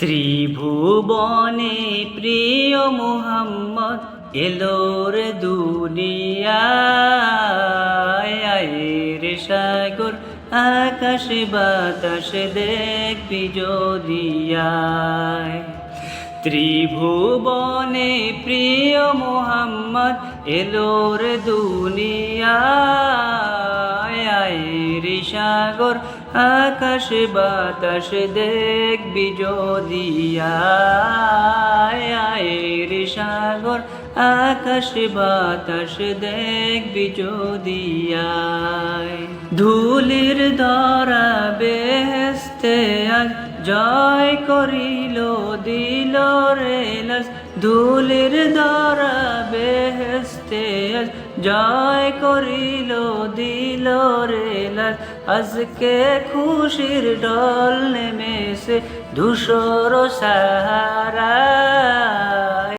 ত্রিভুবনে প্রিয় মুহাম্মদ এলোর দুনিয়ায় রে সাগর আকাশ বাতাস দেখবি যদিয়ায়। ত্রিভুবনে প্রিয় মুহাম্মদ এলোর দুনিয়ায় রে সাগর আকাশ বাতাস দেখবি যদিয়ায় রে সাগর আকাশ বাতাস দেখবি যদিয়ায়। ধুলির ধরা বেহেশতে আজ জয় করিল দিল রে লাজ। ধুলির ধরা বেহেশতে আজ জয় করিল দিল রে লাজ। আজকে খুশির ঢল নেমেছে ধূসর সাহা